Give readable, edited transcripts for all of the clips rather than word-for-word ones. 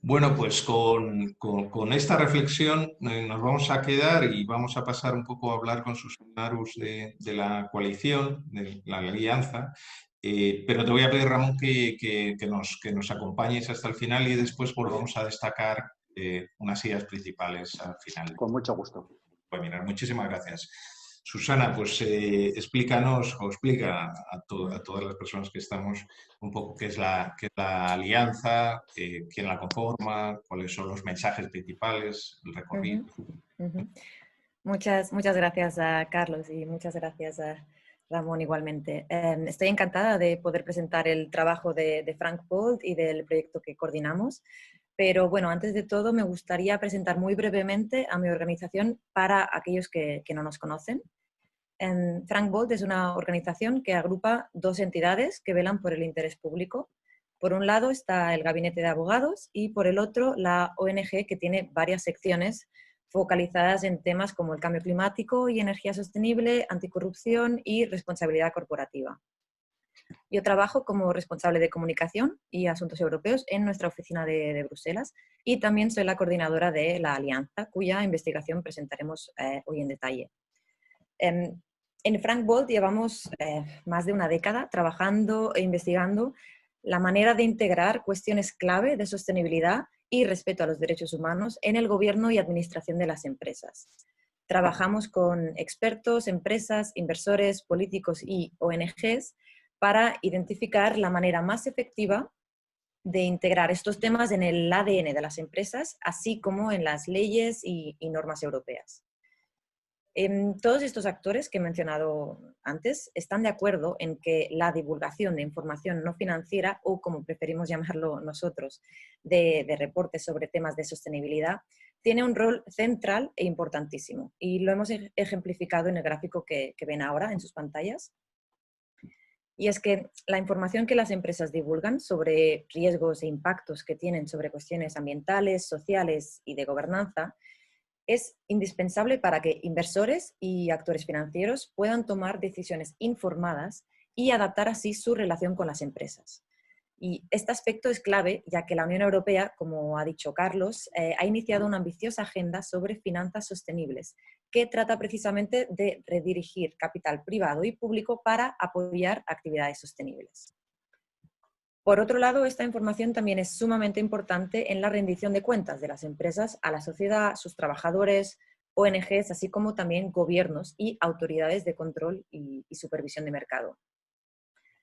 Bueno, pues con esta reflexión nos vamos a quedar y vamos a pasar un poco a hablar con Susana Arús de la coalición, de la alianza. Pero te voy a pedir, Ramón, que nos acompañes hasta el final y después volvamos a destacar unas ideas principales al final. Con mucho gusto. Pues mira, muchísimas gracias. Susana, pues explícanos o explica a todas las personas que estamos un poco qué es la alianza, quién la conforma, cuáles son los mensajes principales, el recorrido. Ujú, ujú. Muchas gracias a Carlos y muchas gracias a Ramón igualmente. Estoy encantada de poder presentar el trabajo de Frank Bold y del proyecto que coordinamos. Pero bueno, antes de todo me gustaría presentar muy brevemente a mi organización para aquellos que no nos conocen. Frank Bold es una organización que agrupa dos entidades que velan por el interés público. Por un lado está el Gabinete de Abogados y por el otro la ONG, que tiene varias secciones focalizadas en temas como el cambio climático y energía sostenible, anticorrupción y responsabilidad corporativa. Yo trabajo como responsable de comunicación y asuntos europeos en nuestra oficina de Bruselas y también soy la coordinadora de la alianza, cuya investigación presentaremos hoy en detalle. En Frank Bold llevamos más de una década trabajando e investigando la manera de integrar cuestiones clave de sostenibilidad y respeto a los derechos humanos en el gobierno y administración de las empresas. Trabajamos con expertos, empresas, inversores, políticos y ONGs para identificar la manera más efectiva de integrar estos temas en el ADN de las empresas, así como en las leyes y normas europeas. Todos estos actores que he mencionado antes están de acuerdo en que la divulgación de información no financiera, o como preferimos llamarlo nosotros, de reportes sobre temas de sostenibilidad, tiene un rol central e importantísimo. Y lo hemos ejemplificado en el gráfico que ven ahora en sus pantallas. Y es que la información que las empresas divulgan sobre riesgos e impactos que tienen sobre cuestiones ambientales, sociales y de gobernanza es indispensable para que inversores y actores financieros puedan tomar decisiones informadas y adaptar así su relación con las empresas. Y este aspecto es clave, ya que la Unión Europea, como ha dicho Carlos, ha iniciado una ambiciosa agenda sobre finanzas sostenibles, que trata precisamente de redirigir capital privado y público para apoyar actividades sostenibles. Por otro lado, esta información también es sumamente importante en la rendición de cuentas de las empresas a la sociedad, sus trabajadores, ONGs, así como también gobiernos y autoridades de control y supervisión de mercado.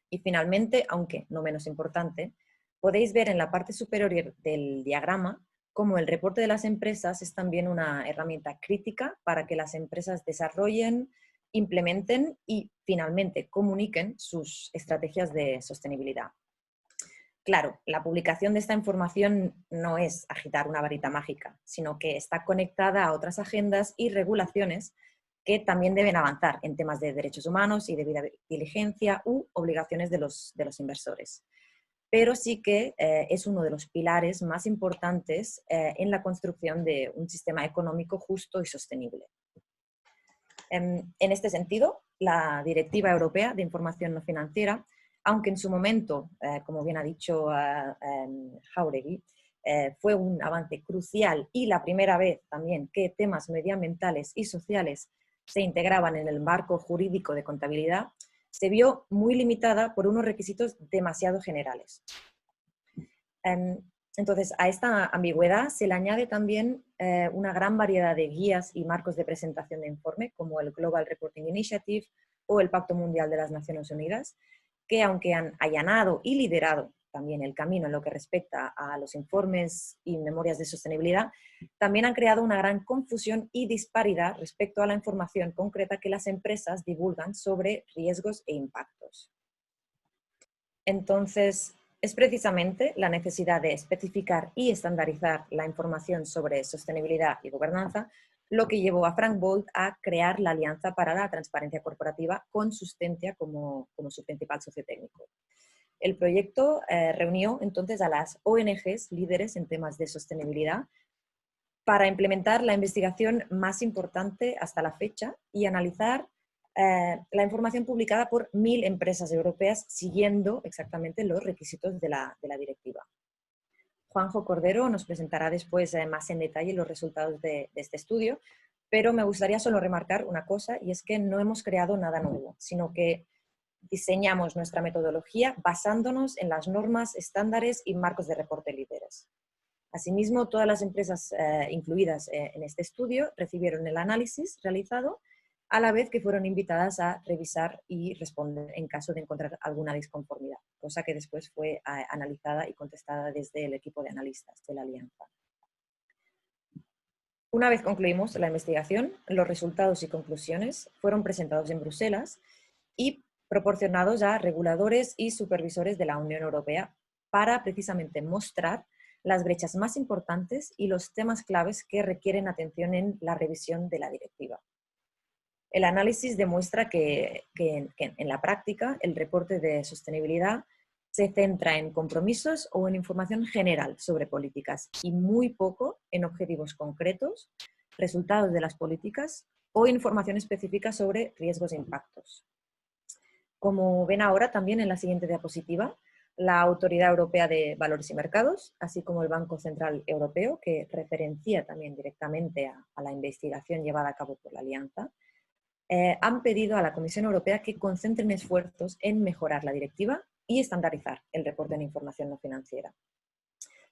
Y finalmente, aunque no menos importante, podéis ver en la parte superior del diagrama cómo el reporte de las empresas es también una herramienta crítica para que las empresas desarrollen, implementen y finalmente comuniquen sus estrategias de sostenibilidad. Claro, la publicación de esta información no es agitar una varita mágica, sino que está conectada a otras agendas y regulaciones que también deben avanzar en temas de derechos humanos y debida diligencia u obligaciones de los inversores. Pero sí que es uno de los pilares más importantes en la construcción de un sistema económico justo y sostenible. En este sentido, la Directiva Europea de Información No Financiera, aunque en su momento, como bien ha dicho Jáuregui, fue un avance crucial y la primera vez también que temas medioambientales y sociales se integraban en el marco jurídico de contabilidad, se vio muy limitada por unos requisitos demasiado generales. Entonces, a esta ambigüedad se le añade también una gran variedad de guías y marcos de presentación de informe, como el Global Reporting Initiative o el Pacto Mundial de las Naciones Unidas, que aunque han allanado y liderado también el camino en lo que respecta a los informes y memorias de sostenibilidad, también han creado una gran confusión y disparidad respecto a la información concreta que las empresas divulgan sobre riesgos e impactos. Entonces, es precisamente la necesidad de especificar y estandarizar la información sobre sostenibilidad y gobernanza lo que llevó a Frank Bold a crear la Alianza para la Transparencia Corporativa con Sustentia como su principal socio técnico. El proyecto reunió entonces a las ONGs líderes en temas de sostenibilidad para implementar la investigación más importante hasta la fecha y analizar la información publicada por 1000 empresas europeas siguiendo exactamente los requisitos de la directiva. Juanjo Cordero nos presentará después más en detalle los resultados de este estudio, pero me gustaría solo remarcar una cosa, y es que no hemos creado nada nuevo, sino que diseñamos nuestra metodología basándonos en las normas, estándares y marcos de reporte líderes. Asimismo, todas las empresas incluidas en este estudio recibieron el análisis realizado, a la vez que fueron invitadas a revisar y responder en caso de encontrar alguna disconformidad, cosa que después fue analizada y contestada desde el equipo de analistas de la Alianza. Una vez concluimos la investigación, los resultados y conclusiones fueron presentados en Bruselas y proporcionados a reguladores y supervisores de la Unión Europea para precisamente mostrar las brechas más importantes y los temas claves que requieren atención en la revisión de la directiva. El análisis demuestra que en la práctica el reporte de sostenibilidad se centra en compromisos o en información general sobre políticas y muy poco en objetivos concretos, resultados de las políticas o información específica sobre riesgos e impactos. Como ven ahora también en la siguiente diapositiva, la Autoridad Europea de Valores y Mercados, así como el Banco Central Europeo, que referencia también directamente a la investigación llevada a cabo por la Alianza, han pedido a la Comisión Europea que concentren esfuerzos en mejorar la directiva y estandarizar el reporte en información no financiera.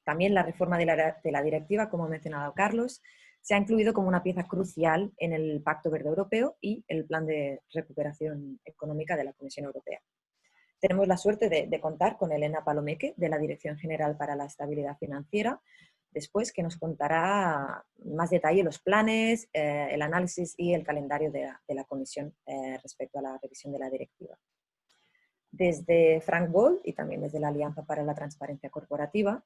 También la reforma de la directiva, como ha mencionado Carlos, se ha incluido como una pieza crucial en el Pacto Verde Europeo y el Plan de Recuperación Económica de la Comisión Europea. Tenemos la suerte de contar con Elena Palomeque, de la Dirección General para la Estabilidad Financiera, después, que nos contará más detalle los planes, el análisis y el calendario de la Comisión respecto a la revisión de la directiva. Desde Frank Bold y también desde la Alianza para la Transparencia Corporativa,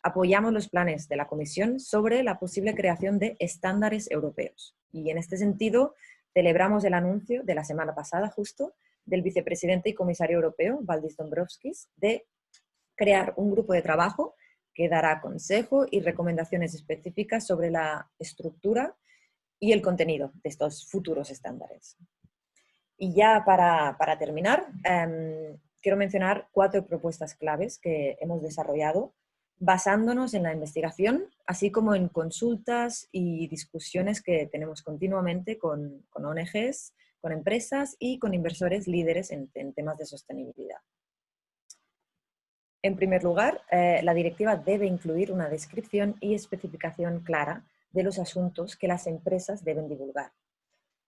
apoyamos los planes de la Comisión sobre la posible creación de estándares europeos. Y en este sentido, celebramos el anuncio de la semana pasada justo del vicepresidente y comisario europeo, Valdis Dombrovskis, de crear un grupo de trabajo que dará consejo y recomendaciones específicas sobre la estructura y el contenido de estos futuros estándares. Y ya para terminar, quiero mencionar 4 propuestas claves que hemos desarrollado basándonos en la investigación, así como en consultas y discusiones que tenemos continuamente con ONGs, con empresas y con inversores líderes en temas de sostenibilidad. En primer lugar, la directiva debe incluir una descripción y especificación clara de los asuntos que las empresas deben divulgar.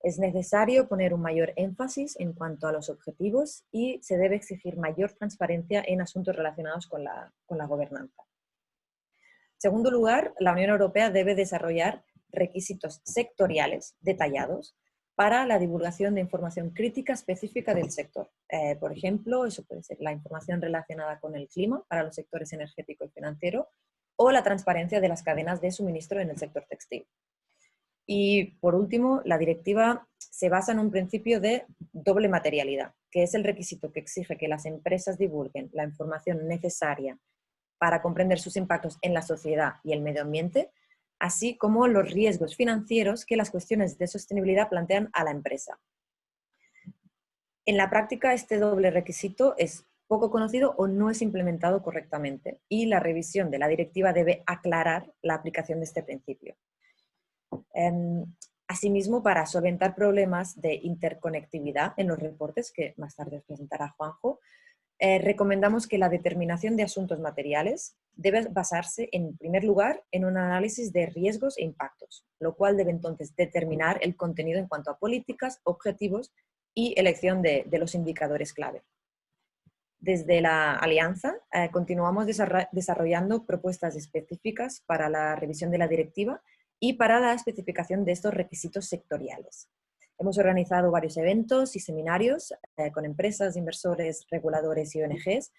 Es necesario poner un mayor énfasis en cuanto a los objetivos y se debe exigir mayor transparencia en asuntos relacionados con la gobernanza. En segundo lugar, la Unión Europea debe desarrollar requisitos sectoriales detallados para la divulgación de información crítica específica del sector. Por ejemplo, eso puede ser la información relacionada con el clima para los sectores energético y financiero o la transparencia de las cadenas de suministro en el sector textil. Y por último, la directiva se basa en un principio de doble materialidad, que es el requisito que exige que las empresas divulguen la información necesaria para comprender sus impactos en la sociedad y el medio ambiente, así como los riesgos financieros que las cuestiones de sostenibilidad plantean a la empresa. En la práctica, este doble requisito es poco conocido o no es implementado correctamente, y la revisión de la directiva debe aclarar la aplicación de este principio. Asimismo, para solventar problemas de interconectividad en los reportes, que más tarde os presentará Juanjo, recomendamos que la determinación de asuntos materiales debe basarse, en primer lugar, en un análisis de riesgos e impactos, lo cual debe entonces determinar el contenido en cuanto a políticas, objetivos y elección de los indicadores clave. Desde la Alianza continuamos desarrollando propuestas específicas para la revisión de la directiva y para la especificación de estos requisitos sectoriales. Hemos organizado varios eventos y seminarios con empresas, inversores, reguladores y ONGs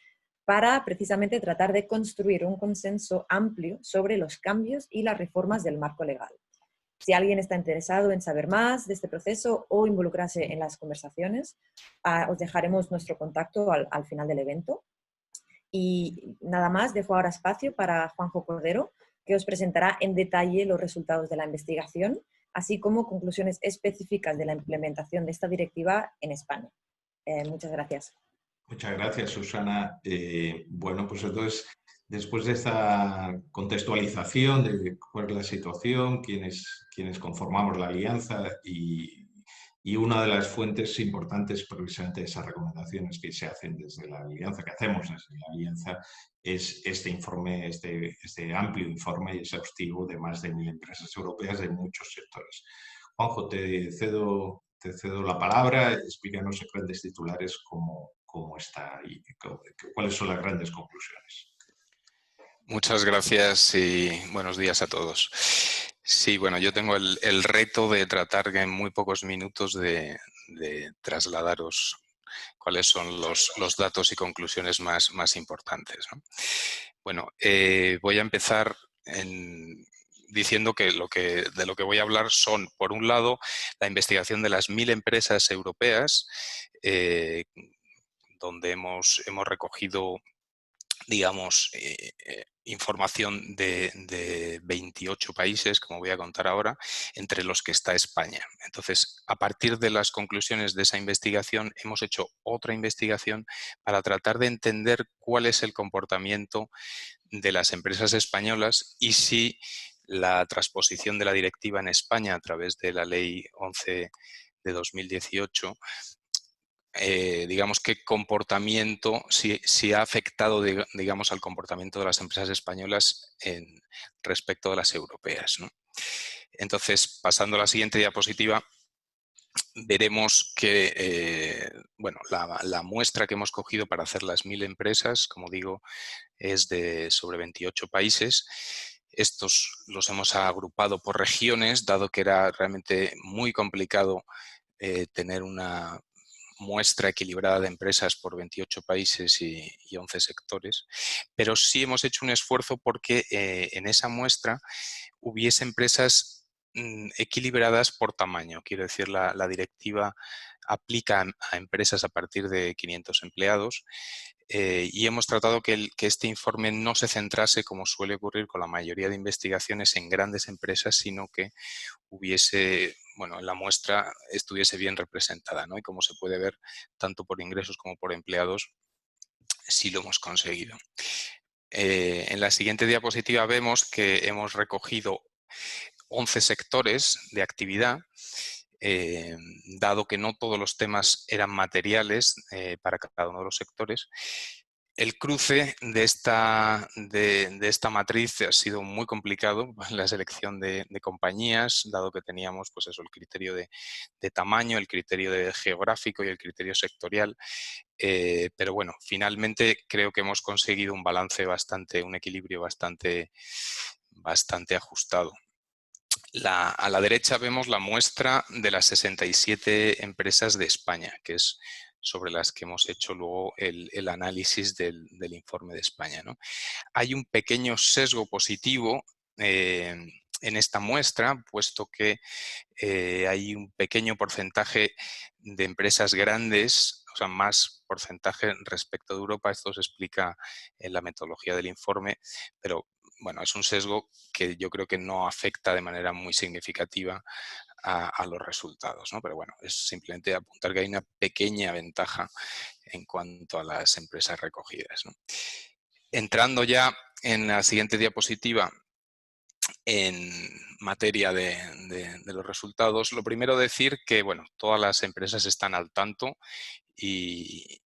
para precisamente tratar de construir un consenso amplio sobre los cambios y las reformas del marco legal. Si alguien está interesado en saber más de este proceso o involucrarse en las conversaciones, os dejaremos nuestro contacto al final del evento. Y nada más, dejo ahora espacio para Juanjo Cordero, que os presentará en detalle los resultados de la investigación, así como conclusiones específicas de la implementación de esta directiva en España. Muchas gracias. Muchas gracias, Susana. Bueno, pues entonces Después de esta contextualización de cuál es la situación, quiénes conformamos la alianza y una de las fuentes importantes precisamente de esas recomendaciones que se hacen desde la alianza, que hacemos desde la alianza, es este informe, este amplio informe exhaustivo de más de 1000 empresas europeas de muchos sectores. Juanjo, te cedo la palabra, explícanos en grandes titulares cómo está y cuáles son las grandes conclusiones. Muchas gracias y buenos días a todos. Sí, bueno, yo tengo el reto de tratar en muy pocos minutos de trasladaros cuáles son los datos y conclusiones más importantes, ¿no? Bueno, voy a empezar diciendo que de lo que voy a hablar son, por un lado, la investigación de las 1000 empresas europeas, donde hemos recogido, digamos, información de 28 países, como voy a contar ahora, entre los que está España. Entonces, a partir de las conclusiones de esa investigación, hemos hecho otra investigación para tratar de entender cuál es el comportamiento de las empresas españolas y si la transposición de la directiva en España a través de la Ley 11 de 2018 digamos, qué comportamiento, si ha afectado, digamos, al comportamiento de las empresas españolas respecto de las europeas, ¿no? Entonces, pasando a la siguiente diapositiva, veremos que bueno, la muestra que hemos cogido para hacer las 1000 empresas, como digo, es de sobre 28 países. Estos los hemos agrupado por regiones, dado que era realmente muy complicado tener una muestra equilibrada de empresas por 28 países y 11 sectores, pero sí hemos hecho un esfuerzo porque en esa muestra hubiese empresas equilibradas por tamaño. Quiero decir, la directiva aplica a empresas a partir de 500 empleados y hemos tratado que este informe no se centrase, como suele ocurrir con la mayoría de investigaciones, en grandes empresas, sino que hubiese, bueno, en la muestra estuviese bien representada, ¿no? Y como se puede ver, tanto por ingresos como por empleados, sí lo hemos conseguido. En la siguiente diapositiva vemos que hemos recogido 11 sectores de actividad, dado que no todos los temas eran materiales para cada uno de los sectores. El cruce de esta matriz ha sido muy complicado, la selección de compañías, dado que teníamos pues eso, el criterio de tamaño, el criterio geográfico y el criterio sectorial. Pero bueno, finalmente creo que hemos conseguido un balance un equilibrio bastante ajustado. A la derecha vemos la muestra de las 67 empresas de España, que es sobre las que hemos hecho luego el análisis del informe de España, ¿no? Hay un pequeño sesgo positivo en esta muestra, puesto que hay un pequeño porcentaje de empresas grandes, o sea, más porcentaje respecto de Europa. Esto se explica en la metodología del informe, pero bueno, es un sesgo que yo creo que no afecta de manera muy significativa a los resultados, ¿no? Pero bueno, es simplemente apuntar que hay una pequeña ventaja en cuanto a las empresas recogidas, ¿no? Entrando ya en la siguiente diapositiva, en materia de los resultados, lo primero decir que, bueno, todas las empresas están al tanto y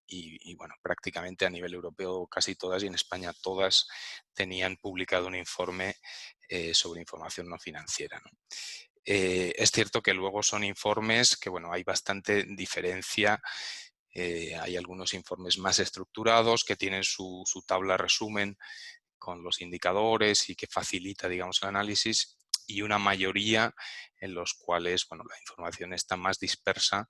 bueno, prácticamente a nivel europeo casi todas y en España todas tenían publicado un informe sobre información no financiera, ¿no? Es cierto que luego son informes que, bueno, hay bastante diferencia. Hay algunos informes más estructurados que tienen su tabla resumen con los indicadores y que facilita, digamos, el análisis, y una mayoría en los cuales, bueno, la información está más dispersa,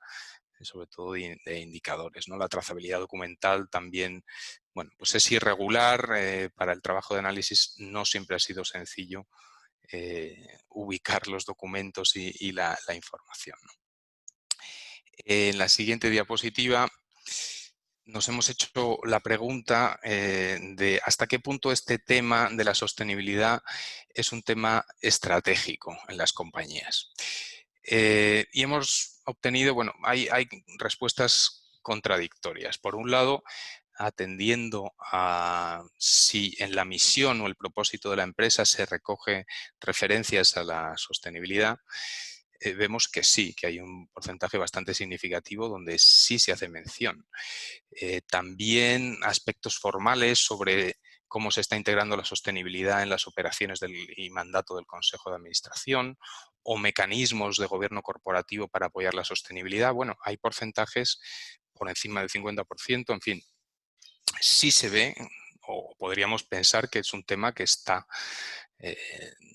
sobre todo de indicadores, ¿no? La trazabilidad documental también, bueno, pues es irregular. Para el trabajo de análisis no siempre ha sido sencillo ubicar los documentos y la información, ¿no? En la siguiente diapositiva nos hemos hecho la pregunta de hasta qué punto este tema de la sostenibilidad es un tema estratégico en las compañías. Y hemos obtenido, bueno, hay respuestas contradictorias. Por un lado, atendiendo a si en la misión o el propósito de la empresa se recoge referencias a la sostenibilidad, vemos que sí, que hay un porcentaje bastante significativo donde sí se hace mención. También aspectos formales sobre cómo se está integrando la sostenibilidad en las operaciones y mandato del Consejo de Administración, o mecanismos de gobierno corporativo para apoyar la sostenibilidad. Bueno, hay porcentajes por encima del 50%, en fin, sí se ve, o podríamos pensar que es un tema que está,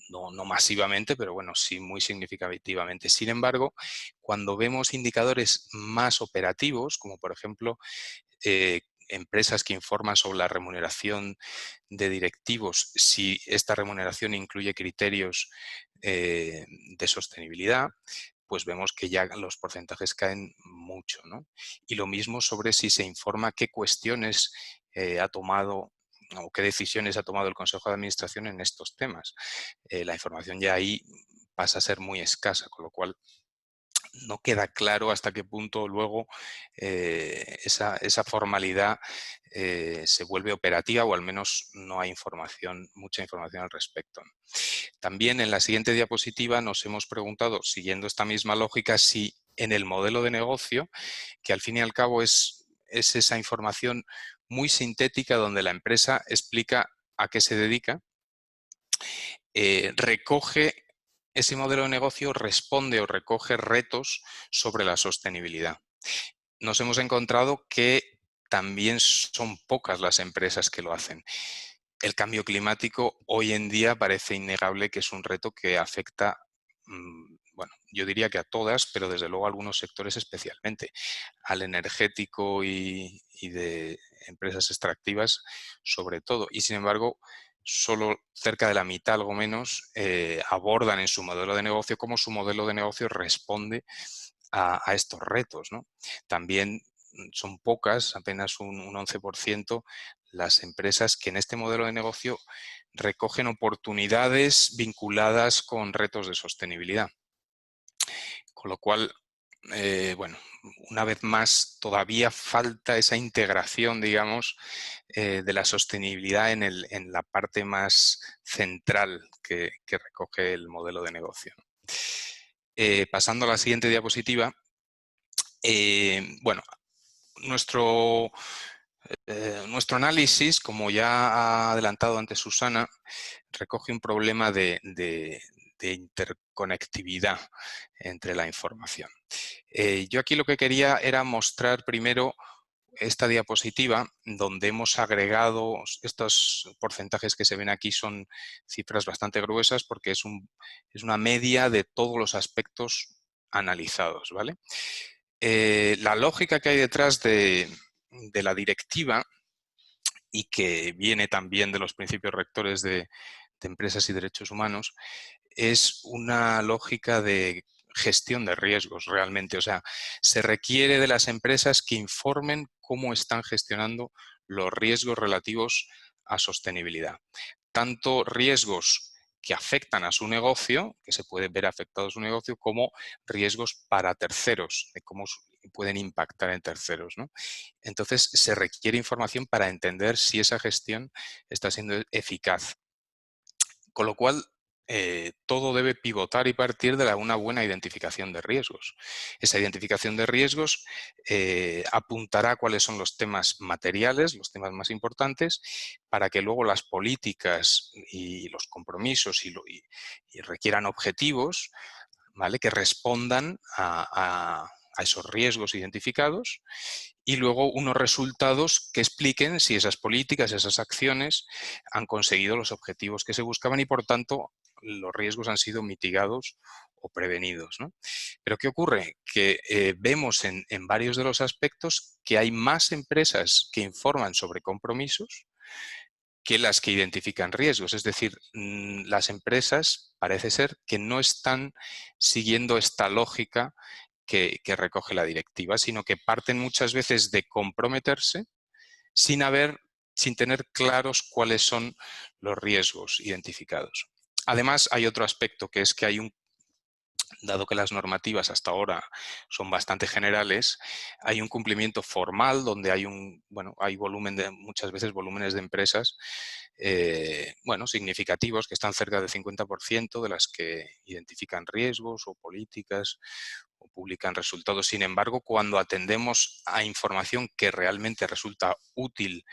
no masivamente, pero bueno, sí muy significativamente. Sin embargo, cuando vemos indicadores más operativos, como por ejemplo empresas que informan sobre la remuneración de directivos, si esta remuneración incluye criterios de sostenibilidad, pues vemos que ya los porcentajes caen mucho, ¿no? Y lo mismo sobre si se informa qué cuestiones ha tomado o qué decisiones ha tomado el Consejo de Administración en estos temas. La información ya ahí pasa a ser muy escasa, con lo cual no queda claro hasta qué punto luego esa formalidad se vuelve operativa, o al menos no hay mucha información al respecto. También en la siguiente diapositiva nos hemos preguntado, siguiendo esta misma lógica, si en el modelo de negocio, que al fin y al cabo es esa información muy sintética donde la empresa explica a qué se dedica, recoge ese modelo de negocio, responde o recoge retos sobre la sostenibilidad. Nos hemos encontrado que también son pocas las empresas que lo hacen. El cambio climático hoy en día parece innegable que es un reto que afecta, bueno, yo diría que a todas, pero desde luego a algunos sectores especialmente, al energético y de empresas extractivas sobre todo. Y sin embargo, solo cerca de la mitad, algo menos, abordan en su modelo de negocio cómo su modelo de negocio responde a estos retos, ¿no? También son pocas, apenas un 11%, las empresas que en este modelo de negocio recogen oportunidades vinculadas con retos de sostenibilidad. Con lo cual, bueno, una vez más, todavía falta esa integración, digamos, de la sostenibilidad en la parte más central que recoge el modelo de negocio. Pasando a la siguiente diapositiva, bueno, nuestro análisis, como ya ha adelantado antes Susana, recoge un problema de interconectividad entre la información. Yo aquí lo que quería era mostrar primero esta diapositiva donde hemos agregado estos porcentajes que se ven aquí. Son cifras bastante gruesas porque es una media de todos los aspectos analizados, ¿vale? La lógica que hay detrás de la directiva, y que viene también de los principios rectores de empresas y derechos humanos, es una lógica de gestión de riesgos realmente. O sea, se requiere de las empresas que informen cómo están gestionando los riesgos relativos a sostenibilidad. Tanto riesgos que afectan a su negocio, que se puede ver afectado su negocio, como riesgos para terceros, de cómo pueden impactar en terceros, ¿no? Entonces, se requiere información para entender si esa gestión está siendo eficaz. Con lo cual, todo debe pivotar y partir de una buena identificación de riesgos. Esa identificación de riesgos apuntará cuáles son los temas materiales, los temas más importantes, para que luego las políticas y los compromisos y requieran objetivos, ¿vale?, que respondan a esos riesgos identificados, y luego unos resultados que expliquen si esas políticas, esas acciones han conseguido los objetivos que se buscaban y, por tanto, los riesgos han sido mitigados o prevenidos, ¿no? Pero ¿qué ocurre? Que vemos en varios de los aspectos que hay más empresas que informan sobre compromisos que las que identifican riesgos. Es decir, las empresas parece ser que no están siguiendo esta lógica que recoge la directiva, sino que parten muchas veces de comprometerse sin tener claros cuáles son los riesgos identificados. Además, hay otro aspecto, que es que hay dado que las normativas hasta ahora son bastante generales, hay un cumplimiento formal donde hay hay muchas veces volúmenes de empresas significativos que están cerca del 50% de las que identifican riesgos o políticas o publican resultados. Sin embargo, cuando atendemos a información que realmente resulta útil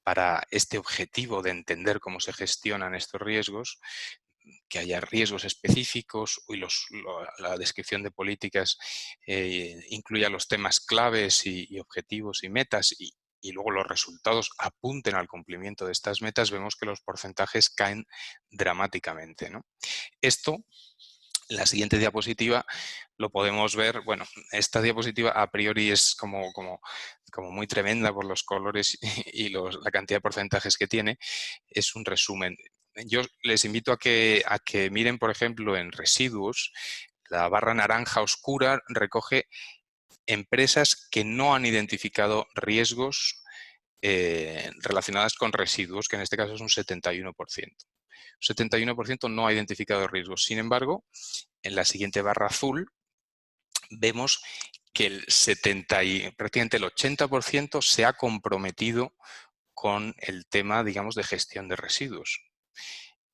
para este objetivo de entender cómo se gestionan estos riesgos, que haya riesgos específicos y la descripción de políticas incluya los temas claves y objetivos y metas y luego los resultados apunten al cumplimiento de estas metas, vemos que los porcentajes caen dramáticamente, ¿no? Esto, la siguiente diapositiva, lo podemos ver. Bueno, esta diapositiva a priori es como muy tremenda por los colores y la cantidad de porcentajes que tiene. Es un resumen. Yo les invito a que miren, por ejemplo, en residuos. La barra naranja oscura recoge empresas que no han identificado riesgos relacionadas con residuos, que en este caso es un 71%. 71% no ha identificado riesgos. Sin embargo, en la siguiente barra azul vemos que prácticamente el 80% se ha comprometido con el tema, digamos, de gestión de residuos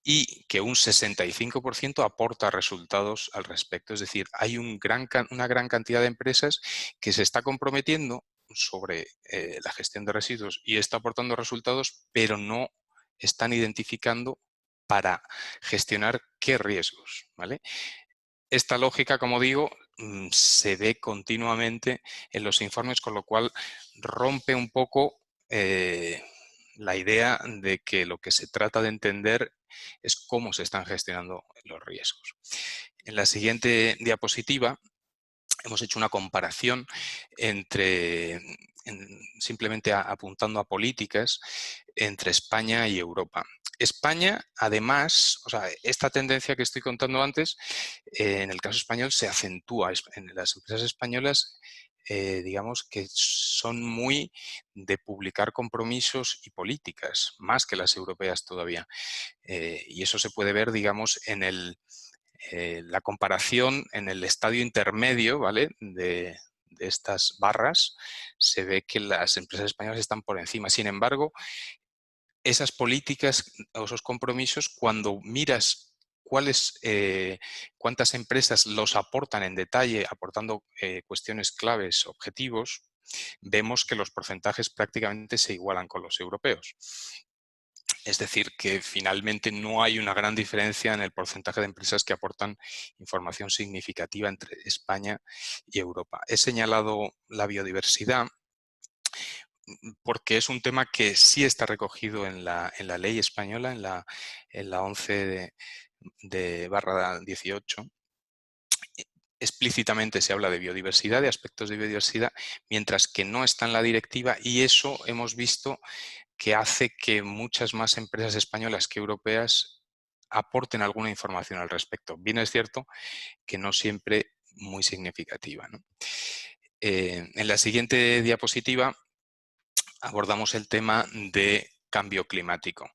y que un 65% aporta resultados al respecto. Es decir, hay una gran cantidad de empresas que se está comprometiendo sobre la gestión de residuos y está aportando resultados, pero no están identificando para gestionar qué riesgos, ¿vale? Esta lógica, como digo, se ve continuamente en los informes, con lo cual rompe un poco la idea de que lo que se trata de entender es cómo se están gestionando los riesgos. En la siguiente diapositiva hemos hecho una comparación simplemente apuntando a políticas entre España y Europa. España, además, esta tendencia que estoy contando antes, en el caso español se acentúa. En las empresas españolas, digamos que son muy de publicar compromisos y políticas, más que las europeas todavía. Y eso se puede ver, digamos, en la comparación en el estadio intermedio, ¿vale?, de estas barras. Se ve que las empresas españolas están por encima. Sin embargo, esas políticas o esos compromisos, cuando miras cuántas empresas los aportan en detalle, aportando cuestiones claves, objetivos, vemos que los porcentajes prácticamente se igualan con los europeos. Es decir, que finalmente no hay una gran diferencia en el porcentaje de empresas que aportan información significativa entre España y Europa. He señalado la biodiversidad porque es un tema que sí está recogido en la ley española, en la 11 de barra 18. Explícitamente se habla de biodiversidad, de aspectos de biodiversidad, mientras que no está en la directiva, y eso hemos visto que hace que muchas más empresas españolas que europeas aporten alguna información al respecto. Bien es cierto que no siempre muy significativa, ¿no? En la siguiente diapositiva abordamos el tema de cambio climático.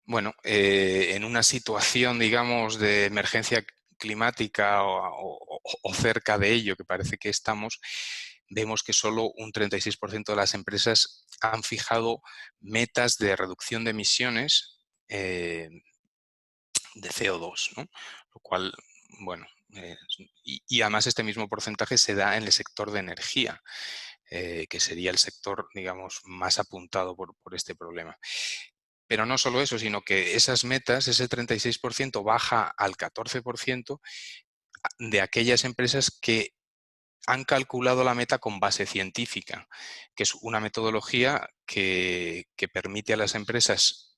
Bueno, en una situación, digamos, de emergencia climática o cerca de ello, que parece que estamos, vemos que solo un 36% de las empresas han fijado metas de reducción de emisiones de CO2, ¿no? Lo cual, bueno, y además este mismo porcentaje se da en el sector de energía, que sería el sector, digamos, más apuntado por este problema. Pero no solo eso, sino que esas metas, ese 36%, baja al 14% de aquellas empresas que han calculado la meta con base científica, que es una metodología que permite a las empresas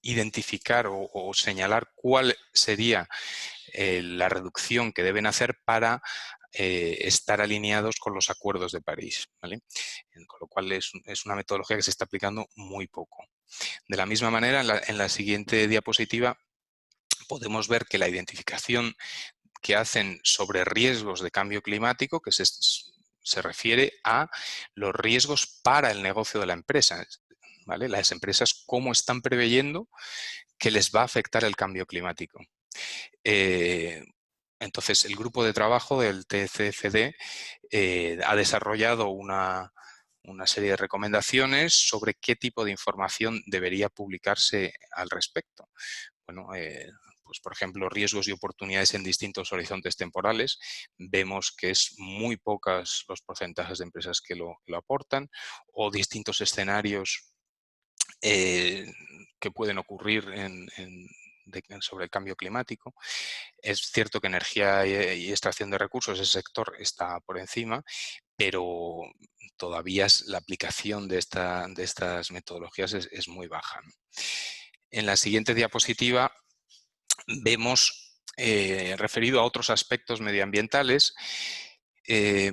identificar o señalar cuál sería la reducción que deben hacer para estar alineados con los acuerdos de París, ¿vale? Con lo cual es una metodología que se está aplicando muy poco. De la misma manera, en la siguiente diapositiva podemos ver que la identificación que hacen sobre riesgos de cambio climático, que se refiere a los riesgos para el negocio de la empresa, ¿vale? Las empresas cómo están preveyendo que les va a afectar el cambio climático. Entonces, el grupo de trabajo del TCFD ha desarrollado una serie de recomendaciones sobre qué tipo de información debería publicarse al respecto. Bueno, pues por ejemplo, riesgos y oportunidades en distintos horizontes temporales. Vemos que es muy pocas los porcentajes de empresas que lo aportan, o distintos escenarios que pueden ocurrir sobre el cambio climático. Es cierto que energía y extracción de recursos, ese sector está por encima, pero todavía la aplicación de estas metodologías es muy baja, ¿no? En la siguiente diapositiva vemos, referido a otros aspectos medioambientales,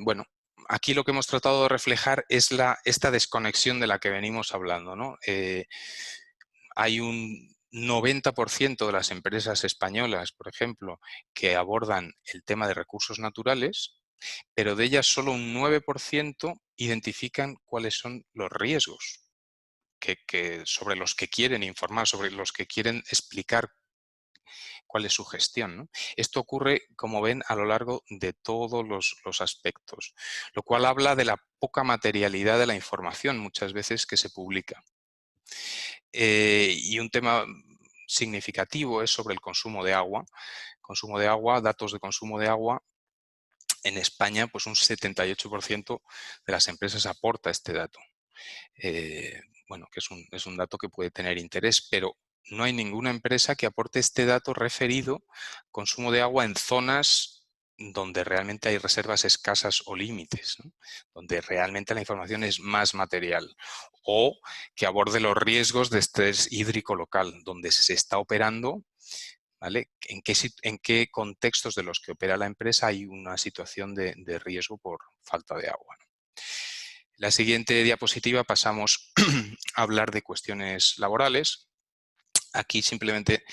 bueno, aquí lo que hemos tratado de reflejar es esta desconexión de la que venimos hablando, ¿no? Hay un 90% de las empresas españolas, por ejemplo, que abordan el tema de recursos naturales, pero de ellas solo un 9% identifican cuáles son los riesgos sobre los que quieren informar, sobre los que quieren explicar cuál es su gestión, ¿no? Esto ocurre, como ven, a lo largo de todos los aspectos, lo cual habla de la poca materialidad de la información muchas veces que se publica. Y un tema significativo es sobre el consumo de agua. Consumo de agua, datos de consumo de agua. En España, pues un 78% de las empresas aporta este dato. Bueno, que es un dato que puede tener interés, pero no hay ninguna empresa que aporte este dato referido consumo de agua en zonas donde realmente hay reservas escasas o límites, ¿no? Donde realmente la información es más material, o que aborde los riesgos de estrés hídrico local, donde se está operando, ¿vale? ¿En qué contextos de los que opera la empresa hay una situación de riesgo por falta de agua, ¿no? La siguiente diapositiva pasamos a hablar de cuestiones laborales. Aquí simplemente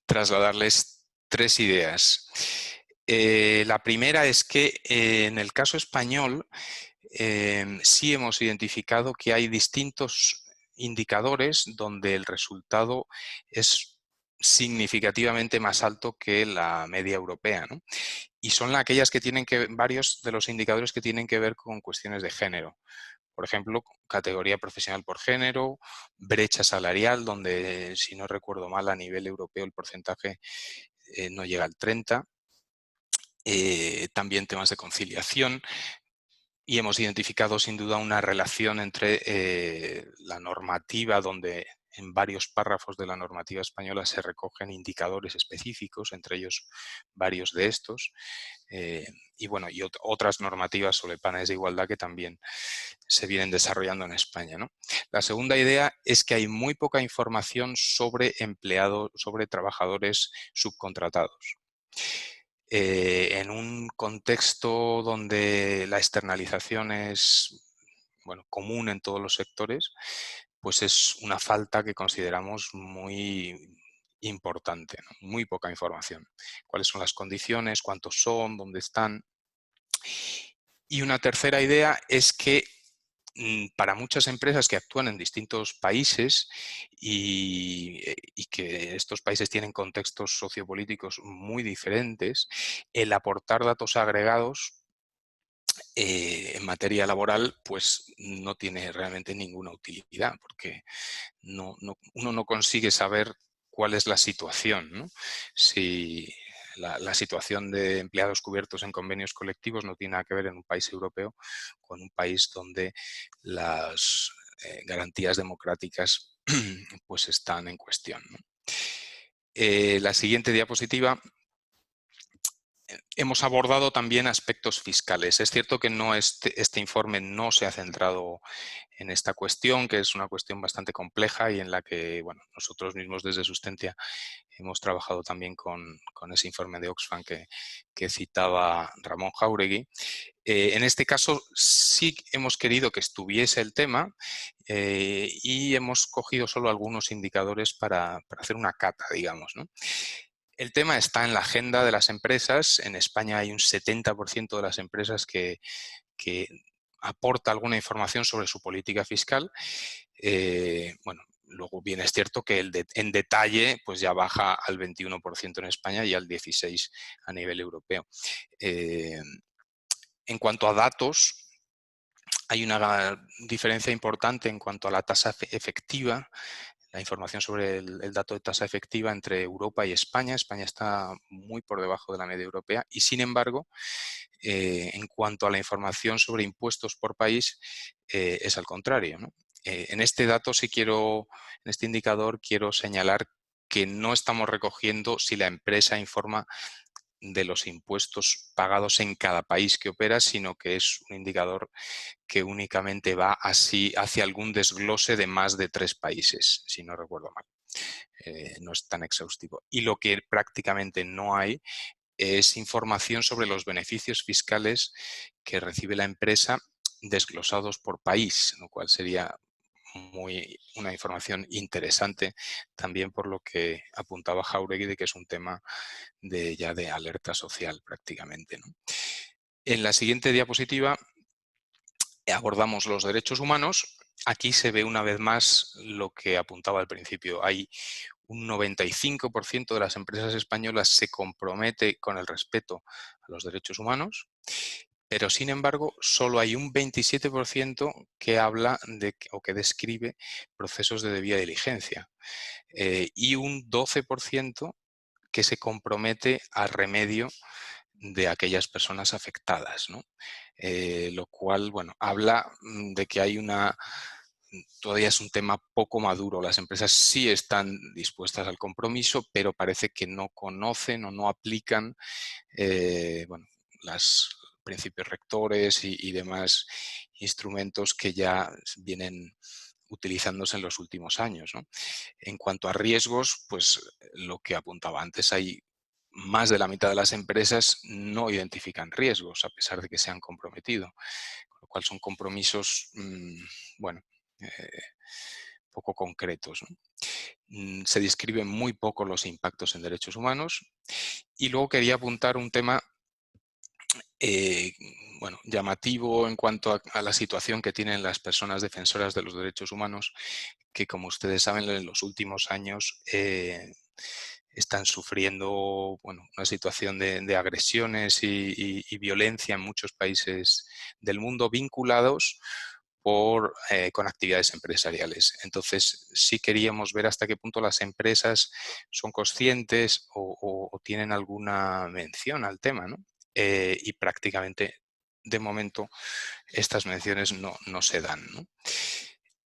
trasladarles 3 ideas. La primera es que en el caso español sí hemos identificado que hay distintos indicadores donde el resultado es significativamente más alto que la media europea, ¿no? Y son aquellas que tienen varios de los indicadores que tienen que ver con cuestiones de género. Por ejemplo, categoría profesional por género, brecha salarial, donde, si no recuerdo mal, a nivel europeo el porcentaje no llega al 30%. También temas de conciliación. Y hemos identificado sin duda una relación entre la normativa, donde en varios párrafos de la normativa española se recogen indicadores específicos, entre ellos varios de estos, y bueno, y otras normativas sobre planes de igualdad que también se vienen desarrollando en España, ¿no? La segunda idea es que hay muy poca información sobre empleados, sobre trabajadores subcontratados. En un contexto donde la externalización es, bueno, común en todos los sectores, pues es una falta que consideramos muy importante, ¿no? Muy poca información. ¿Cuáles son las condiciones? ¿Cuántos son? ¿Dónde están? Y una tercera idea es que para muchas empresas que actúan en distintos países y que estos países tienen contextos sociopolíticos muy diferentes, el aportar datos agregados en materia laboral pues no tiene realmente ninguna utilidad, porque uno no consigue saber cuál es la situación, ¿no? Si la situación de empleados cubiertos en convenios colectivos no tiene nada que ver en un país europeo con un país donde las garantías democráticas pues están en cuestión, ¿no? La siguiente diapositiva. Hemos abordado también aspectos fiscales. Es cierto que este informe no se ha centrado en esta cuestión, que es una cuestión bastante compleja y en la que, bueno, nosotros mismos desde Sustentia hemos trabajado también con ese informe de Oxfam que citaba Ramón Jáuregui. En este caso sí hemos querido que estuviese el tema y hemos cogido solo algunos indicadores para hacer una cata, digamos, ¿no? El tema está en la agenda de las empresas. En España hay un 70% de las empresas que aporta alguna información sobre su política fiscal. Bueno, luego bien es cierto que en detalle pues ya baja al 21% en España y al 16% a nivel europeo. En cuanto a datos, hay una diferencia importante en cuanto a la tasa efectiva, la información sobre el dato de tasa efectiva entre Europa y España. España está muy por debajo de la media europea y, sin embargo, en cuanto a la información sobre impuestos por país, es al contrario, ¿no? En este dato en este indicador quiero señalar que no estamos recogiendo si la empresa informa de los impuestos pagados en cada país que opera, sino que es un indicador que únicamente va hacia algún desglose de más de 3 países, si no recuerdo mal. No es tan exhaustivo. Y lo que prácticamente no hay es información sobre los beneficios fiscales que recibe la empresa desglosados por país, lo cual sería una información interesante también por lo que apuntaba Jáuregui, de que es un tema ya de alerta social prácticamente, ¿no? En la siguiente diapositiva abordamos los derechos humanos. Aquí se ve una vez más lo que apuntaba al principio. Hay un 95% de las empresas españolas se compromete con el respeto a los derechos humanos, pero sin embargo solo hay un 27% que habla o que describe procesos de debida diligencia y un 12% que se compromete al remedio de aquellas personas afectadas, ¿no? Lo cual, bueno, habla de que todavía es un tema poco maduro. Las empresas sí están dispuestas al compromiso, pero parece que no conocen o no aplican bueno, los principios rectores y demás instrumentos que ya vienen utilizándose en los últimos años, ¿no? En cuanto a riesgos, pues lo que apuntaba antes, hay más de la mitad de las empresas no identifican riesgos a pesar de que se han comprometido, con lo cual son compromisos, bueno, poco concretos, ¿no? Se describen muy poco los impactos en derechos humanos y luego quería apuntar un tema bueno, llamativo en cuanto a la situación que tienen las personas defensoras de los derechos humanos, que como ustedes saben en los últimos años están sufriendo, bueno, una situación de agresiones y violencia en muchos países del mundo vinculados con actividades empresariales. Entonces, sí queríamos ver hasta qué punto las empresas son conscientes o tienen alguna mención al tema, ¿no? Y prácticamente, de momento, estas menciones no se dan, ¿no?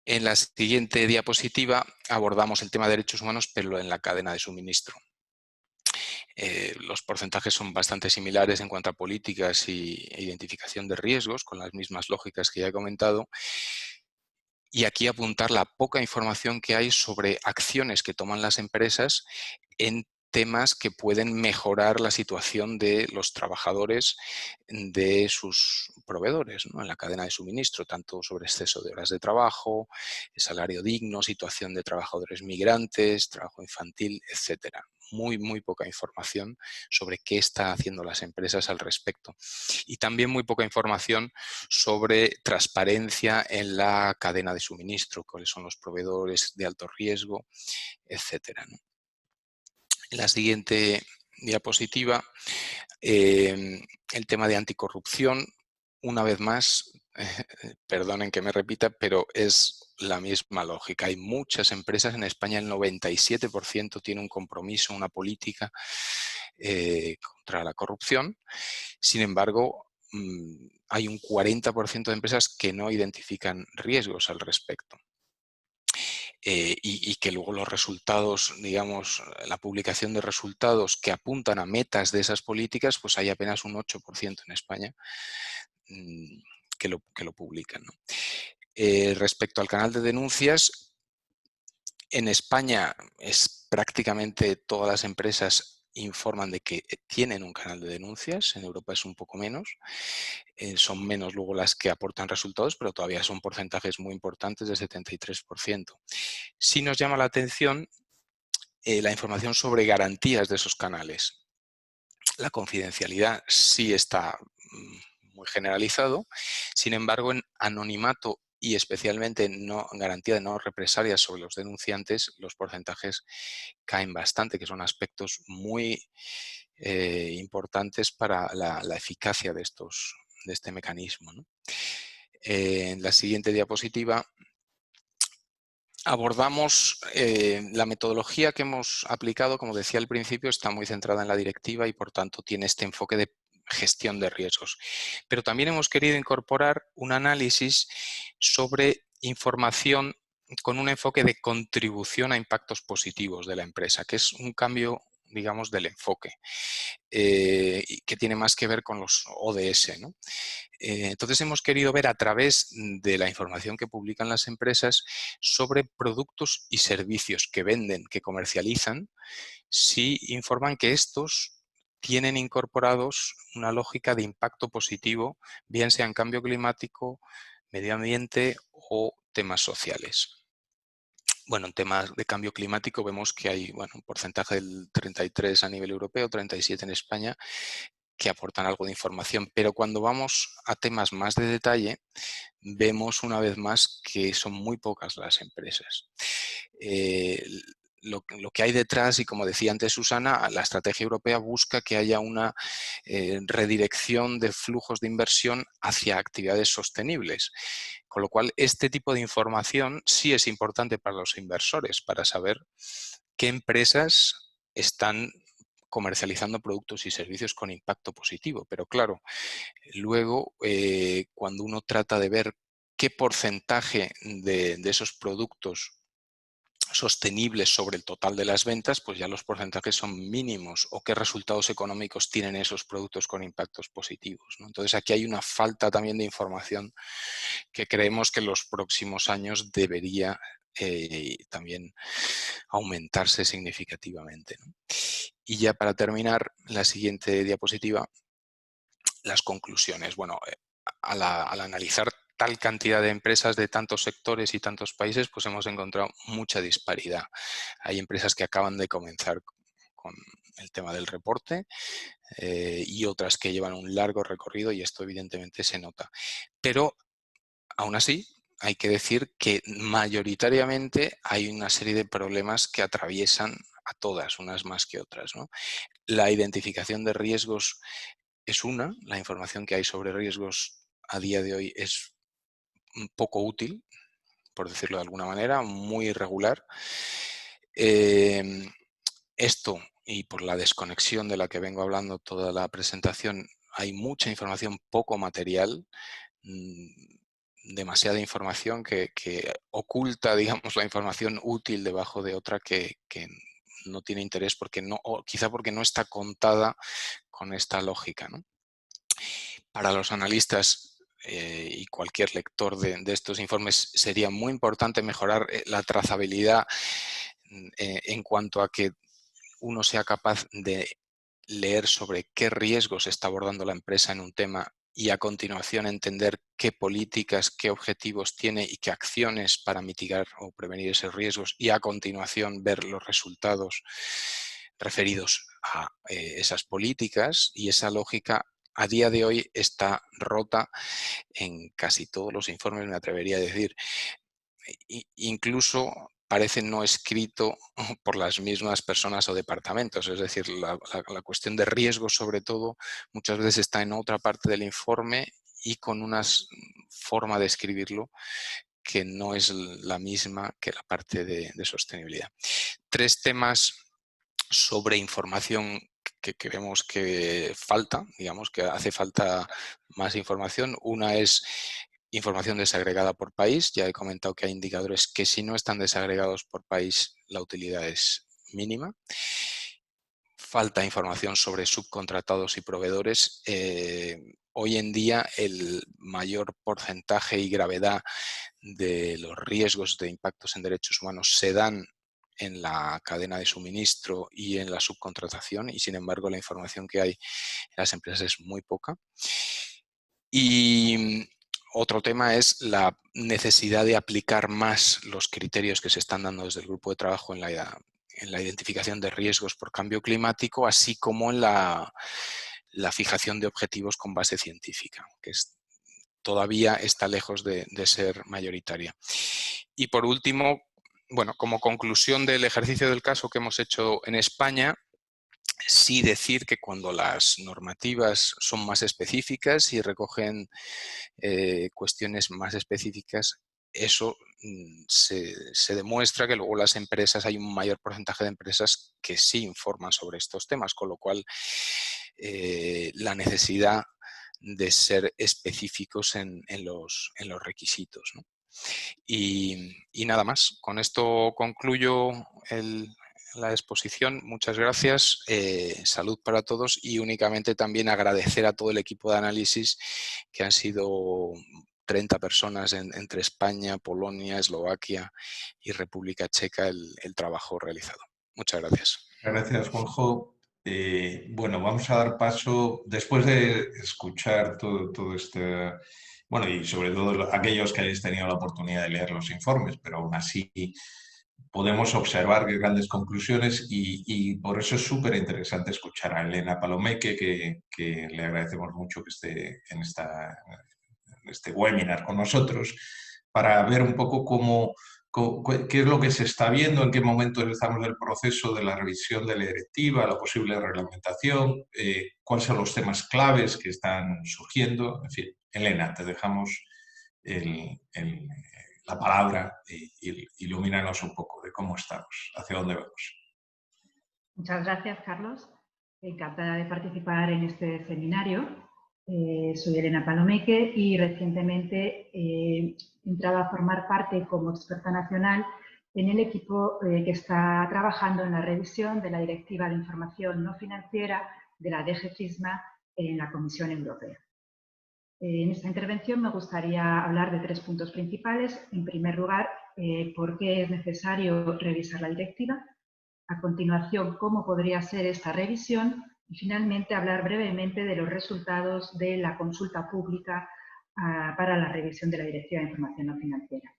En la siguiente diapositiva abordamos el tema de derechos humanos, pero en la cadena de suministro. Los porcentajes son bastante similares en cuanto a políticas e identificación de riesgos, con las mismas lógicas que ya he comentado. Y aquí apuntar la poca información que hay sobre acciones que toman las empresas en temas que pueden mejorar la situación de los trabajadores de sus proveedores, ¿no? En la cadena de suministro, tanto sobre exceso de horas de trabajo, salario digno, situación de trabajadores migrantes, trabajo infantil, etcétera. Muy poca información sobre qué están haciendo las empresas al respecto. Y también muy poca información sobre transparencia en la cadena de suministro, cuáles son los proveedores de alto riesgo, etcétera, ¿no? En la siguiente diapositiva, el tema de anticorrupción, una vez más, perdonen que me repita, pero es la misma lógica. Hay muchas empresas en España, el 97% tiene un compromiso, una política contra la corrupción. Sin embargo, hay un 40% de empresas que no identifican riesgos al respecto. Y que luego los resultados, digamos, la publicación de resultados que apuntan a metas de esas políticas, pues hay apenas un 8% en España que lo publican, ¿no? Respecto al canal de denuncias, en España es prácticamente todas las empresas informan de que tienen un canal de denuncias, en Europa es un poco menos, son menos luego las que aportan resultados, pero todavía son porcentajes muy importantes del 73%. Sí nos llama la atención la información sobre garantías de esos canales. La confidencialidad sí está muy generalizado, sin embargo en anonimato y especialmente garantía de no represalias sobre los denunciantes, los porcentajes caen bastante, que son aspectos muy importantes para la eficacia de este mecanismo, ¿no? En la siguiente diapositiva abordamos la metodología que hemos aplicado, como decía al principio, está muy centrada en la directiva y por tanto tiene este enfoque de gestión de riesgos. Pero también hemos querido incorporar un análisis sobre información con un enfoque de contribución a impactos positivos de la empresa, que es un cambio, digamos, del enfoque, que tiene más que ver con los ODS, ¿no? Entonces hemos querido ver a través de la información que publican las empresas sobre productos y servicios que venden, que comercializan, si informan que estos tienen incorporados una lógica de impacto positivo, bien sea en cambio climático, medio ambiente o temas sociales. Bueno, en temas de cambio climático vemos que hay un porcentaje del 33 a nivel europeo, 37 en España, que aportan algo de información, pero cuando vamos a temas más de detalle, vemos una vez más que son muy pocas las empresas. Lo que hay detrás, y como decía antes Susana, la estrategia europea busca que haya una redirección de flujos de inversión hacia actividades sostenibles. Con lo cual, este tipo de información sí es importante para los inversores, para saber qué empresas están comercializando productos y servicios con impacto positivo. Pero claro, luego cuando uno trata de ver qué porcentaje de esos productos sostenibles sobre el total de las ventas, pues ya los porcentajes son mínimos, o qué resultados económicos tienen esos productos con impactos positivos, ¿no? Entonces aquí hay una falta también de información que creemos que en los próximos años debería también aumentarse significativamente, ¿no? Y ya para terminar, la siguiente diapositiva, las conclusiones. Bueno, al analizar tal cantidad de empresas de tantos sectores y tantos países, pues hemos encontrado mucha disparidad. Hay empresas que acaban de comenzar con el tema del reporte y otras que llevan un largo recorrido, y esto evidentemente se nota. Pero aún así, hay que decir que mayoritariamente hay una serie de problemas que atraviesan a todas, unas más que otras, ¿no? La identificación de riesgos es la información que hay sobre riesgos a día de hoy es un poco útil, por decirlo de alguna manera, muy irregular. Esto, y por la desconexión de la que vengo hablando toda la presentación, hay mucha información poco material, demasiada información que oculta, digamos, la información útil debajo de otra que no tiene interés, porque no, o quizá porque no está contada con esta lógica, ¿no? Para los analistas y cualquier lector de estos informes sería muy importante mejorar la trazabilidad en cuanto a que uno sea capaz de leer sobre qué riesgos está abordando la empresa en un tema y a continuación entender qué políticas, qué objetivos tiene y qué acciones para mitigar o prevenir esos riesgos, y a continuación ver los resultados referidos a esas políticas. Y esa lógica a día de hoy está rota en casi todos los informes, me atrevería a decir. Incluso parece no escrito por las mismas personas o departamentos. Es decir, la cuestión de riesgo, sobre todo, muchas veces está en otra parte del informe y con una forma de escribirlo que no es la misma que la parte de sostenibilidad. 3 temas sobre información que vemos que falta, digamos que hace falta más información. Una es información desagregada por país. Ya he comentado que hay indicadores que, si no están desagregados por país, la utilidad es mínima. Falta información sobre subcontratados y proveedores. Hoy en día el mayor porcentaje y gravedad de los riesgos de impactos en derechos humanos se dan en la cadena de suministro y en la subcontratación, y sin embargo la información que hay en las empresas es muy poca. Y otro tema es la necesidad de aplicar más los criterios que se están dando desde el grupo de trabajo en la identificación de riesgos por cambio climático, así como en la fijación de objetivos con base científica, que es todavía está lejos de ser mayoritaria. Y por último, bueno, como conclusión del ejercicio del caso que hemos hecho en España, sí decir que cuando las normativas son más específicas y recogen cuestiones más específicas, eso se demuestra que luego las empresas, hay un mayor porcentaje de empresas que sí informan sobre estos temas, con lo cual la necesidad de ser específicos en los requisitos, ¿no? Y nada más. Con esto concluyo la exposición. Muchas gracias. Salud para todos y únicamente también agradecer a todo el equipo de análisis, que han sido 30 personas entre España, Polonia, Eslovaquia y República Checa el trabajo realizado. Muchas gracias. Gracias, Juanjo. Bueno, vamos a dar paso, después de escuchar todo este, bueno, y sobre todo aquellos que hayáis tenido la oportunidad de leer los informes, pero aún así podemos observar grandes conclusiones y por eso es súper interesante escuchar a Elena Palomeque, que le agradecemos mucho que esté en este webinar con nosotros, para ver un poco qué es lo que se está viendo, en qué momento estamos del proceso de la revisión de la directiva, la posible reglamentación, cuáles son los temas claves que están surgiendo. En fin, Elena, te dejamos la palabra y ilumínanos un poco de cómo estamos, hacia dónde vamos. Muchas gracias, Carlos. Encantada de participar en este seminario. Soy Elena Palomeque y recientemente he entrado a formar parte como experta nacional en el equipo que está trabajando en la revisión de la Directiva de Información No Financiera de la DG FISMA en la Comisión Europea. En esta intervención me gustaría hablar de 3 puntos principales. En primer lugar, por qué es necesario revisar la directiva. A continuación, cómo podría ser esta revisión. Y finalmente, hablar brevemente de los resultados de la consulta pública para la revisión de la Directiva de Información No Financiera.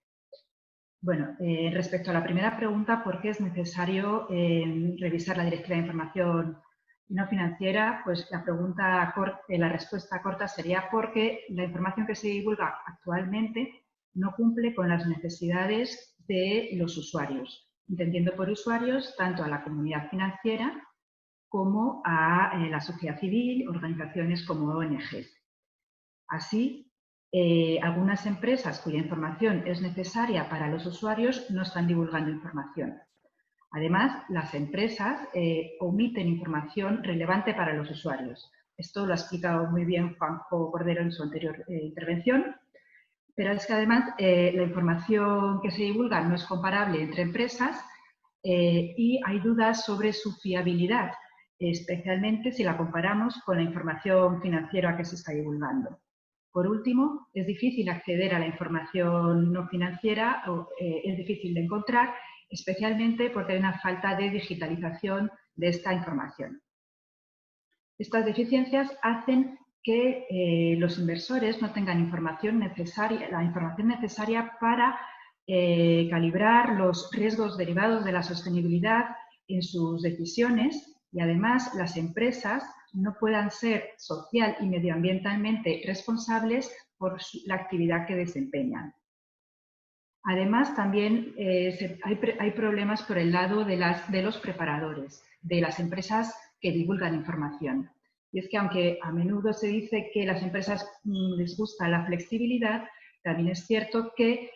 Bueno, respecto a la primera pregunta, ¿por qué es necesario revisar la Directiva de Información No Financiera? Pues la respuesta corta sería porque la información que se divulga actualmente no cumple con las necesidades de los usuarios, entendiendo por usuarios tanto a la comunidad financiera como a la sociedad civil, organizaciones como ONGs. Así, algunas empresas cuya información es necesaria para los usuarios no están divulgando información. Además, las empresas omiten información relevante para los usuarios. Esto lo ha explicado muy bien Juanjo Cordero en su anterior intervención, pero es que además la información que se divulga no es comparable entre empresas y hay dudas sobre su fiabilidad, especialmente si la comparamos con la información financiera que se está divulgando. Por último, es difícil acceder a la información no financiera, es difícil de encontrar, especialmente porque hay una falta de digitalización de esta información. Estas deficiencias hacen que los inversores no tengan la información necesaria para calibrar los riesgos derivados de la sostenibilidad en sus decisiones y además las empresas no puedan ser social y medioambientalmente responsables por la actividad que desempeñan. Además, también hay problemas por el lado de los preparadores, de las empresas que divulgan información. Y es que aunque a menudo se dice que a las empresas les gusta la flexibilidad, también es cierto que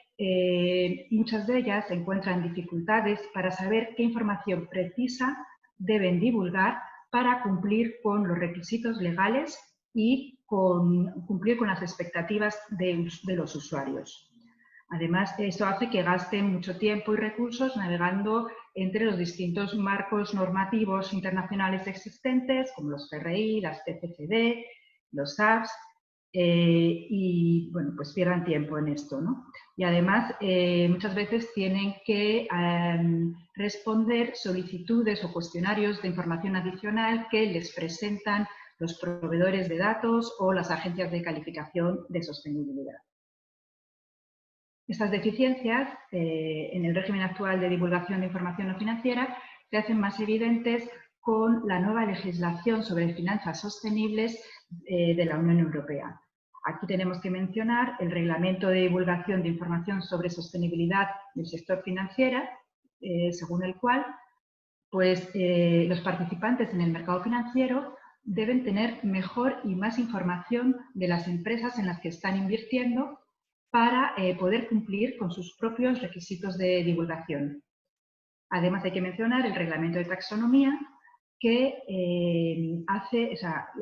muchas de ellas encuentran dificultades para saber qué información precisa deben divulgar para cumplir con los requisitos legales y cumplir con las expectativas de los usuarios. Además, eso hace que gasten mucho tiempo y recursos navegando entre los distintos marcos normativos internacionales existentes, como los PRI, las TCFD, los APS, y bueno, pues pierdan tiempo en esto, ¿no? Y además, muchas veces tienen que responder solicitudes o cuestionarios de información adicional que les presentan los proveedores de datos o las agencias de calificación de sostenibilidad. Estas deficiencias en el régimen actual de divulgación de información no financiera se hacen más evidentes con la nueva legislación sobre finanzas sostenibles de la Unión Europea. Aquí tenemos que mencionar el Reglamento de Divulgación de Información sobre Sostenibilidad del Sector Financiero, según el cual pues, los participantes en el mercado financiero deben tener mejor y más información de las empresas en las que están invirtiendo para poder cumplir con sus propios requisitos de divulgación. Además, hay que mencionar el Reglamento de Taxonomía, que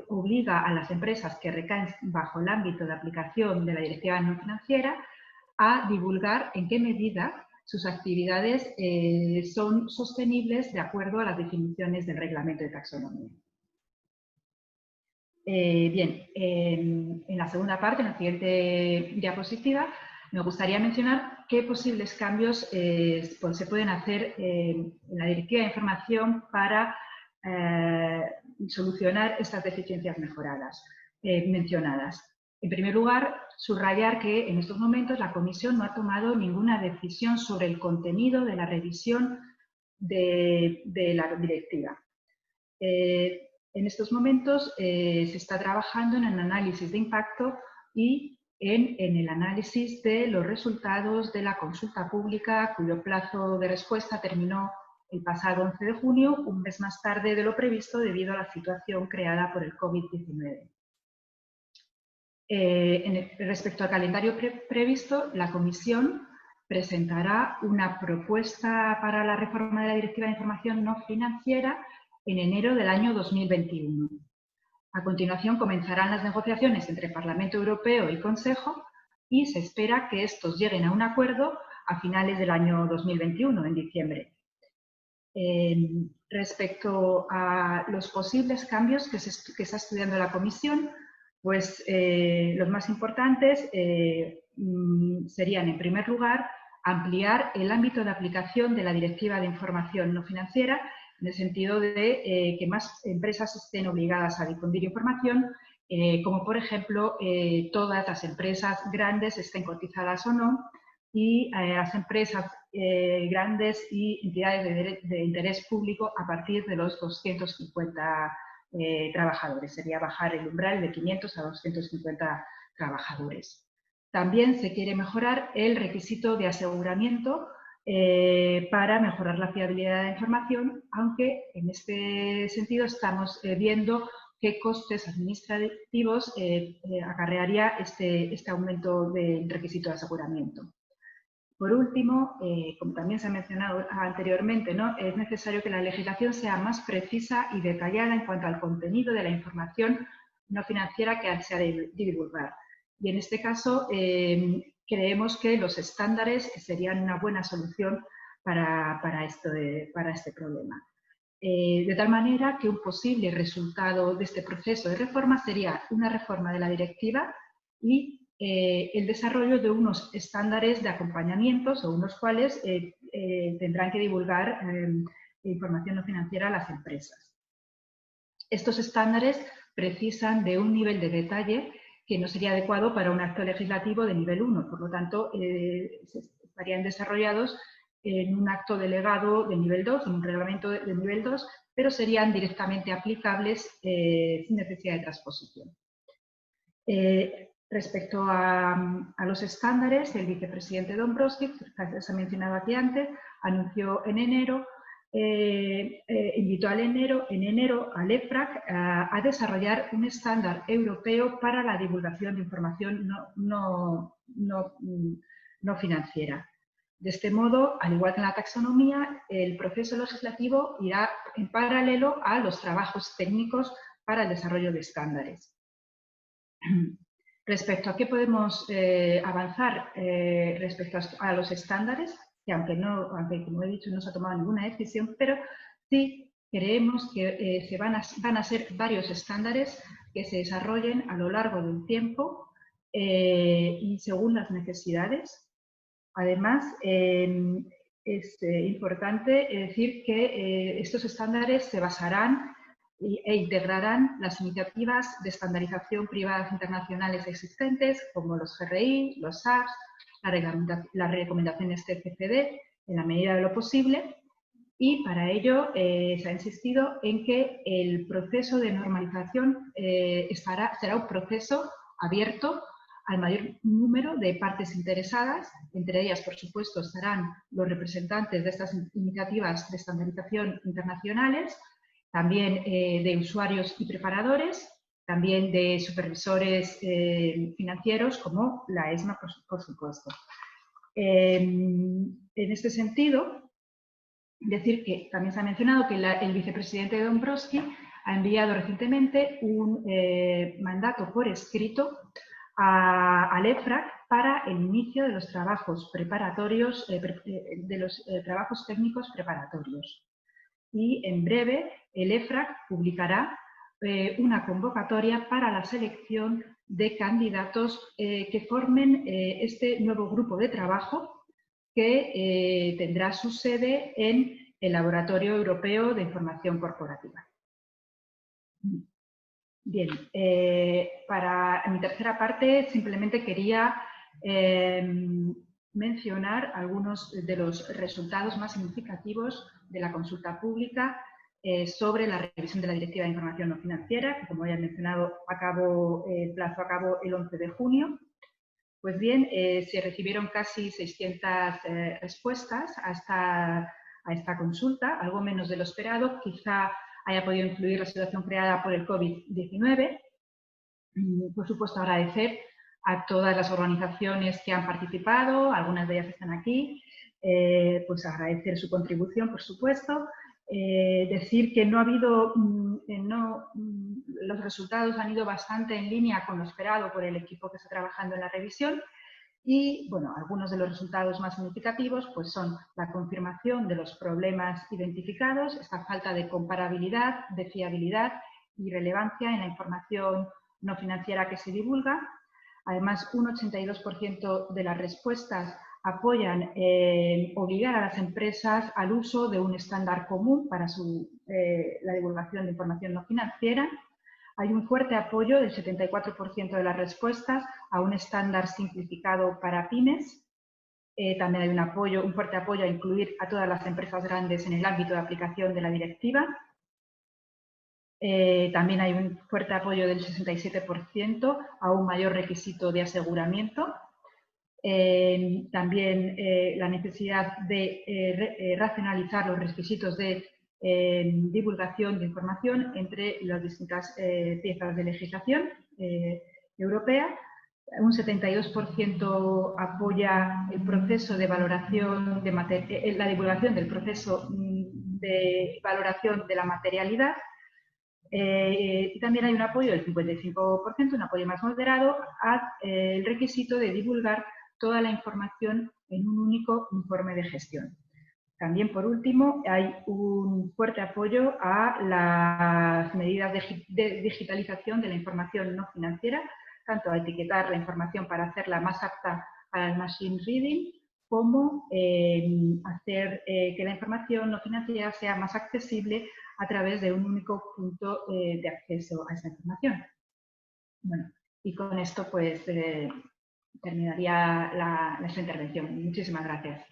obliga a las empresas que recaen bajo el ámbito de aplicación de la Directiva No Financiera a divulgar en qué medida sus actividades son sostenibles de acuerdo a las definiciones del Reglamento de Taxonomía. Bien, en la segunda parte, en la siguiente diapositiva, me gustaría mencionar qué posibles cambios se pueden hacer en la Directiva de Información para solucionar estas deficiencias mencionadas. En primer lugar, subrayar que en estos momentos la Comisión no ha tomado ninguna decisión sobre el contenido de la revisión de la directiva. En estos momentos se está trabajando en el análisis de impacto y en el análisis de los resultados de la consulta pública, cuyo plazo de respuesta terminó el pasado 11 de junio, un mes más tarde de lo previsto debido a la situación creada por el COVID-19. Respecto al calendario previsto, la Comisión presentará una propuesta para la reforma de la Directiva de Información No Financiera en enero del año 2021. A continuación comenzarán las negociaciones entre Parlamento Europeo y Consejo y se espera que estos lleguen a un acuerdo a finales del año 2021, en diciembre. Respecto a los posibles cambios que está estudiando la Comisión, pues los más importantes serían, en primer lugar, ampliar el ámbito de aplicación de la Directiva de Información No Financiera en el sentido de que más empresas estén obligadas a difundir información, como por ejemplo todas las empresas grandes estén cotizadas o no, y las empresas grandes y entidades de interés público a partir de los 250 trabajadores. Sería bajar el umbral de 500 a 250 trabajadores. También se quiere mejorar el requisito de aseguramiento para mejorar la fiabilidad de la información, aunque en este sentido estamos viendo qué costes administrativos acarrearía este aumento del requisito de aseguramiento. Por último, como también se ha mencionado anteriormente, ¿no?, es necesario que la legislación sea más precisa y detallada en cuanto al contenido de la información no financiera que se ha de divulgar. Y en este caso, creemos que los estándares serían una buena solución para este problema. De tal manera que un posible resultado de este proceso de reforma sería una reforma de la directiva y el desarrollo de unos estándares de acompañamiento, según los cuales tendrán que divulgar información no financiera a las empresas. Estos estándares precisan de un nivel de detalle que no sería adecuado para un acto legislativo de nivel 1, por lo tanto, estarían desarrollados en un acto delegado de nivel 2, en un reglamento de nivel 2, pero serían directamente aplicables sin necesidad de transposición. Respecto a los estándares, el vicepresidente Dombrovskis, que se ha mencionado aquí antes, anunció en enero, invitó en enero al EFRAG a desarrollar un estándar europeo para la divulgación de información no financiera. De este modo, al igual que en la taxonomía, el proceso legislativo irá en paralelo a los trabajos técnicos para el desarrollo de estándares. Respecto a qué podemos avanzar respecto a los estándares, que aunque como he dicho no se ha tomado ninguna decisión, pero sí creemos que van a ser varios estándares que se desarrollen a lo largo del tiempo y según las necesidades. Además, es importante decir que estos estándares se basarán e integrarán las iniciativas de estandarización privadas internacionales existentes, como los GRI, los SAPS, las recomendaciones CCCD, en la medida de lo posible, y para ello se ha insistido en que el proceso de normalización será un proceso abierto al mayor número de partes interesadas. Entre ellas, por supuesto, estarán los representantes de estas iniciativas de estandarización internacionales, también de usuarios y preparadores, también de supervisores financieros como la ESMA, por supuesto. En este sentido, decir que también se ha mencionado que el vicepresidente Dombrovskis ha enviado recientemente un mandato por escrito al EFRAG para el inicio de los trabajos preparatorios, trabajos técnicos preparatorios. Y en breve el EFRAG publicará una convocatoria para la selección de candidatos que formen este nuevo grupo de trabajo que tendrá su sede en el Laboratorio Europeo de Información Corporativa. Bien, para mi tercera parte simplemente quería mencionar algunos de los resultados más significativos de la consulta pública sobre la revisión de la Directiva de Información No Financiera, que como ya he mencionado, el plazo acabó el 11 de junio. Pues bien, se recibieron casi 600 respuestas a esta consulta, algo menos de lo esperado. Quizá haya podido influir la situación creada por el COVID-19. Por supuesto, agradecer a todas las organizaciones que han participado, algunas de ellas están aquí, pues agradecer su contribución, por supuesto. Decir que no ha habido, los resultados han ido bastante en línea con lo esperado por el equipo que está trabajando en la revisión. Y, bueno, algunos de los resultados más significativos pues son la confirmación de los problemas identificados, esta falta de comparabilidad, de fiabilidad y relevancia en la información no financiera que se divulga. Además, un 82% de las respuestas apoyan obligar a las empresas al uso de un estándar común para la divulgación de información no financiera. Hay un fuerte apoyo del 74% de las respuestas a un estándar simplificado para pymes. También hay un fuerte apoyo a incluir a todas las empresas grandes en el ámbito de aplicación de la directiva. También hay un fuerte apoyo del 67% a un mayor requisito de aseguramiento. También la necesidad de racionalizar los requisitos de divulgación de información entre las distintas piezas de legislación europea. Un 72% apoya el proceso de valoración de la divulgación del proceso de valoración de la materialidad. Y también hay un apoyo del 55%, un apoyo más moderado al requisito de divulgar toda la información en un único informe de gestión. También, por último, hay un fuerte apoyo a las medidas de digitalización de la información no financiera, tanto a etiquetar la información para hacerla más apta para el machine reading, como hacer que la información no financiera sea más accesible a través de un único punto de acceso a esa información. Bueno, y con esto pues terminaría nuestra intervención. Muchísimas gracias.